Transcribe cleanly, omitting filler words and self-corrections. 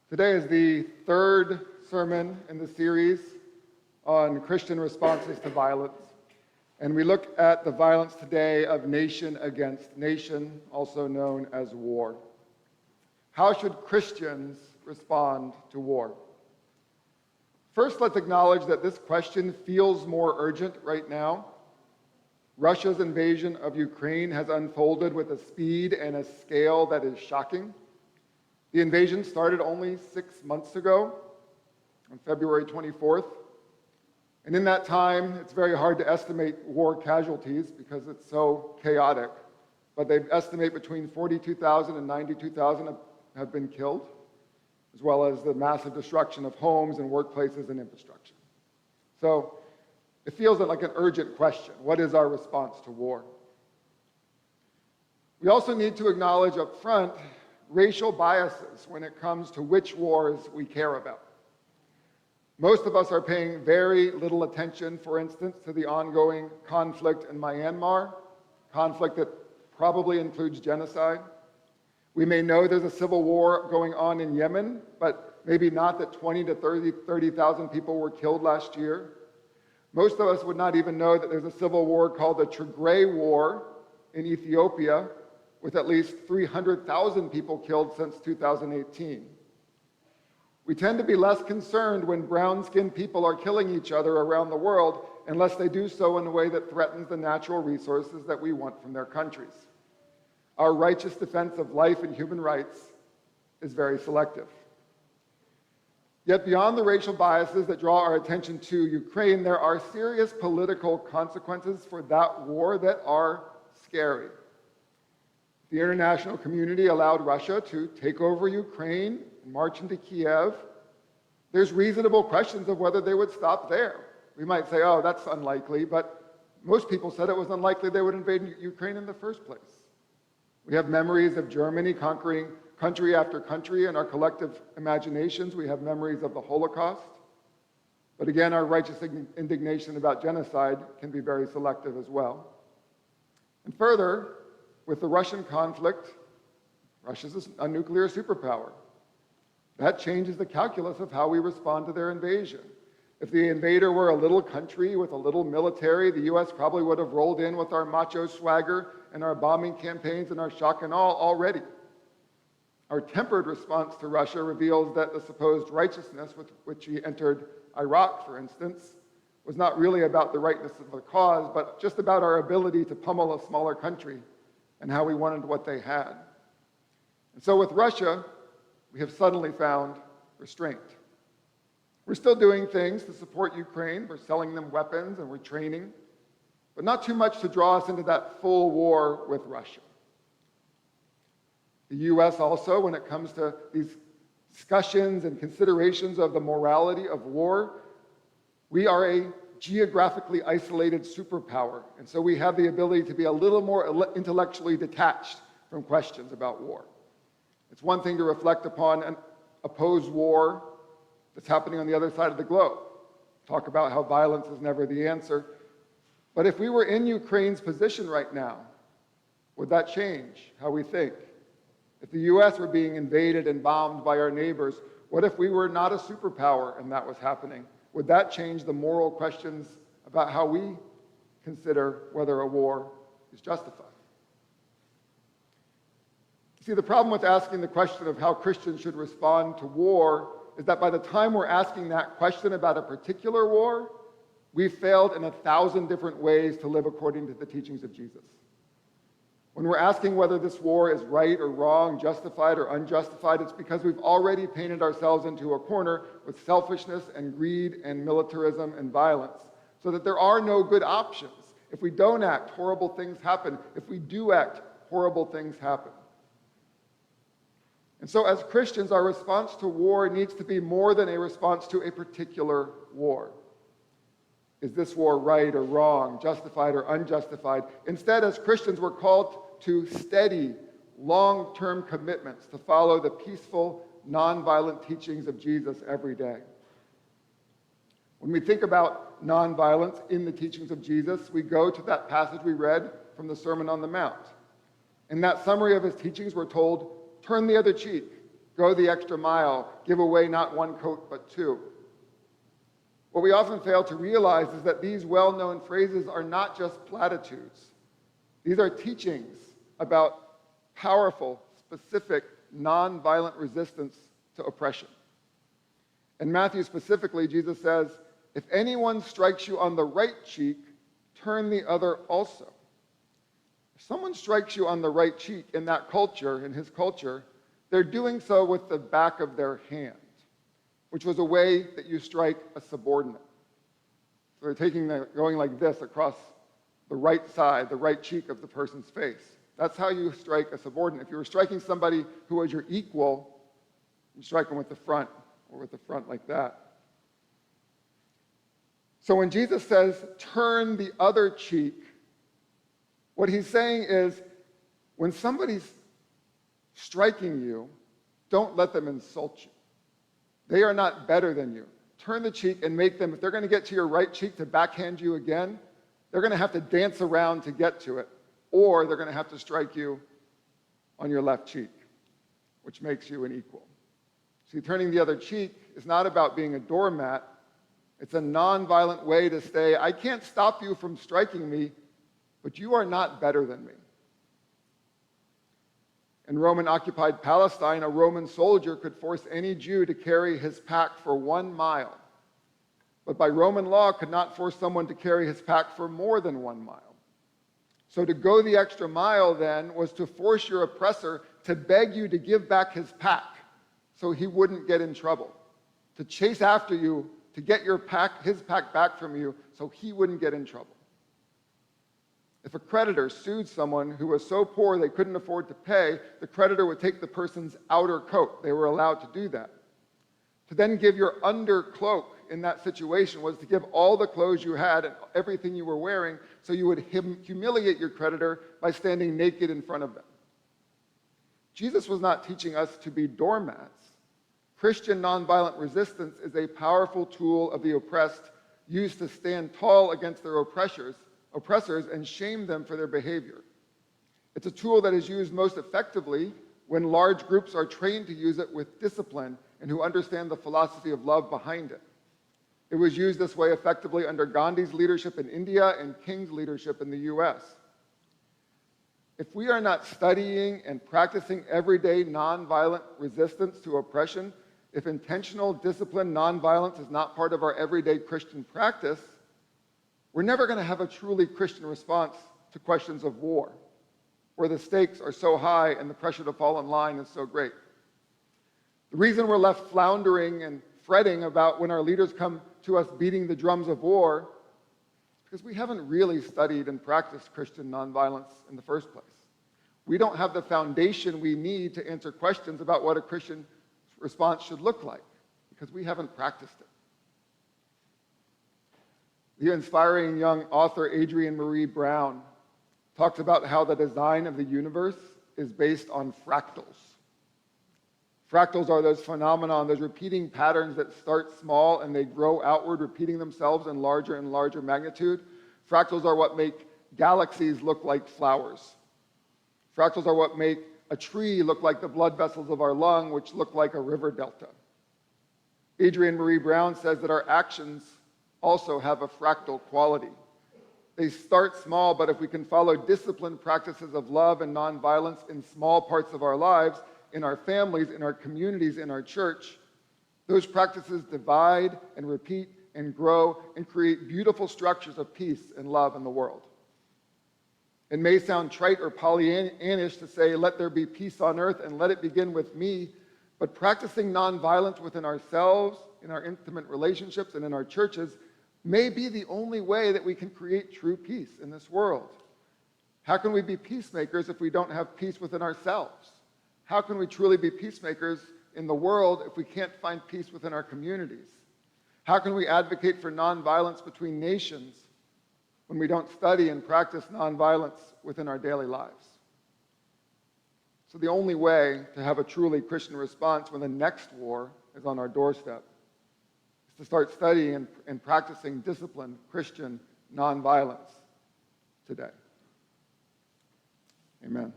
Today is the third sermon in the series on Christian responses to violence. And we look at the violence today of nation against nation, also known as war. How should Christians respond to war? First, let's acknowledge that this question feels more urgent right now. Russia's invasion of Ukraine has unfolded with a speed and a scale that is shocking. The invasion started only 6 months ago, on February 24th. And in that time, it's very hard to estimate war casualties because it's so chaotic. But they estimate between 42,000 and 92,000 have been killed, as well as the massive destruction of homes and workplaces and infrastructure. So it feels like an urgent question. What is our response to war? We also need to acknowledge up front racial biases when it comes to which wars we care about. Most of us are paying very little attention, for instance, to the ongoing conflict in Myanmar, conflict that probably includes genocide. We may know there's a civil war going on in Yemen, but maybe not that 20 to 30,000 people were killed last year. Most of us would not even know that there's a civil war called the Tigray War in Ethiopia, with at least 300,000 people killed since 2018. We tend to be less concerned when brown-skinned people are killing each other around the world, unless they do so in a way that threatens the natural resources that we want from their countries. Our righteous defense of life and human rights is very selective. Yet beyond the racial biases that draw our attention to Ukraine, there are serious political consequences for that war that are scary. The international community allowed Russia to take over Ukraine and march into Kiev. There's reasonable questions of whether they would stop there. We might say, oh, that's unlikely, but most people said it was unlikely they would invade Ukraine in the first place. We have memories of Germany conquering country after country in our collective imaginations. We have memories of the Holocaust. But again, our righteous indignation about genocide can be very selective as well. And further, with the Russian conflict, Russia's a nuclear superpower. That changes the calculus of how we respond to their invasion. If the invader were a little country with a little military, the U.S. probably would have rolled in with our macho swagger and our bombing campaigns and our shock and awe already. Our tempered response to Russia reveals that the supposed righteousness with which he entered Iraq, for instance, was not really about the rightness of the cause, but just about our ability to pummel a smaller country and how we wanted what they had. And so with Russia, we have suddenly found restraint. We're still doing things to support Ukraine. We're selling them weapons and we're training, but not too much to draw us into that full war with Russia. The U.S. also, when it comes to these discussions and considerations of the morality of war, we are a geographically isolated superpower, and so we have the ability to be a little more intellectually detached from questions about war. It's one thing to reflect upon an opposed war that's happening on the other side of the globe, talk about how violence is never the answer. But if we were in Ukraine's position right now, would that change how we think? If the U.S. were being invaded and bombed by our neighbors, what if we were not a superpower and that was happening? Would that change the moral questions about how we consider whether a war is justified? See, the problem with asking the question of how Christians should respond to war is that by the time we're asking that question about a particular war, we've failed in 1,000 different ways to live according to the teachings of Jesus. When we're asking whether this war is right or wrong, justified or unjustified, it's because we've already painted ourselves into a corner with selfishness and greed and militarism and violence, so that there are no good options. If we don't act, horrible things happen. If we do act, horrible things happen. And so as Christians, our response to war needs to be more than a response to a particular war. Is this war right or wrong, justified or unjustified? Instead, as Christians, we're called to steady, long-term commitments to follow the peaceful, nonviolent teachings of Jesus every day. When we think about nonviolence in the teachings of Jesus, we go to that passage we read from the Sermon on the Mount. In that summary of his teachings, we're told, turn the other cheek, go the extra mile, give away not one coat but two. What we often fail to realize is that these well-known phrases are not just platitudes. These are teachings about powerful, specific, nonviolent resistance to oppression. In Matthew specifically, Jesus says, if anyone strikes you on the right cheek, turn the other also. If someone strikes you on the right cheek in that culture, in his culture, they're doing so with the back of their hand, which was a way that you strike a subordinate. So they're going like this across the right side, the right cheek of the person's face. That's how you strike a subordinate. If you were striking somebody who was your equal, you strike them with the front, or with the front like that. So when Jesus says, turn the other cheek, what he's saying is, when somebody's striking you, don't let them insult you. They are not better than you. Turn the cheek and make them, if they're going to get to your right cheek to backhand you again, they're going to have to dance around to get to it, or they're going to have to strike you on your left cheek, which makes you an equal. See, turning the other cheek is not about being a doormat. It's a nonviolent way to say, I can't stop you from striking me, but you are not better than me. In Roman-occupied Palestine, a Roman soldier could force any Jew to carry his pack for 1 mile, but by Roman law could not force someone to carry his pack for more than 1 mile. So to go the extra mile then was to force your oppressor to beg you to give back his pack so he wouldn't get in trouble, to chase after you to get his pack back from you so he wouldn't get in trouble. If a creditor sued someone who was so poor they couldn't afford to pay, the creditor would take the person's outer coat. They were allowed to do that. To then give your undercloak in that situation was to give all the clothes you had and everything you were wearing so you would humiliate your creditor by standing naked in front of them. Jesus was not teaching us to be doormats. Christian nonviolent resistance is a powerful tool of the oppressed used to stand tall against their oppressors and shame them for their behavior. It's a tool that is used most effectively when large groups are trained to use it with discipline and who understand the philosophy of love behind it. It was used this way effectively under Gandhi's leadership in India and King's leadership in the US. If we are not studying and practicing everyday nonviolent resistance to oppression, if intentional, disciplined nonviolence is not part of our everyday Christian practice, we're never going to have a truly Christian response to questions of war, where the stakes are so high and the pressure to fall in line is so great. The reason we're left floundering and fretting about when our leaders come to us beating the drums of war is because we haven't really studied and practiced Christian nonviolence in the first place. We don't have the foundation we need to answer questions about what a Christian response should look like because we haven't practiced it. The inspiring young author Adrienne Marie Brown talks about how the design of the universe is based on fractals. Fractals are those phenomena, those repeating patterns that start small and they grow outward, repeating themselves in larger and larger magnitude. Fractals are what make galaxies look like flowers. Fractals are what make a tree look like the blood vessels of our lung, which look like a river delta. Adrienne Marie Brown says that our actions also have a fractal quality. They start small, but if we can follow disciplined practices of love and nonviolence in small parts of our lives, in our families, in our communities, in our church, those practices divide and repeat and grow and create beautiful structures of peace and love in the world. It may sound trite or Pollyannish to say, let there be peace on earth and let it begin with me, but practicing nonviolence within ourselves, in our intimate relationships, and in our churches may be the only way that we can create true peace in this world. How can we be peacemakers if we don't have peace within ourselves? How can we truly be peacemakers in the world if we can't find peace within our communities? How can we advocate for nonviolence between nations when we don't study and practice nonviolence within our daily lives? So the only way to have a truly Christian response when the next war is on our doorstep is to start studying and practicing disciplined Christian nonviolence today. Amen.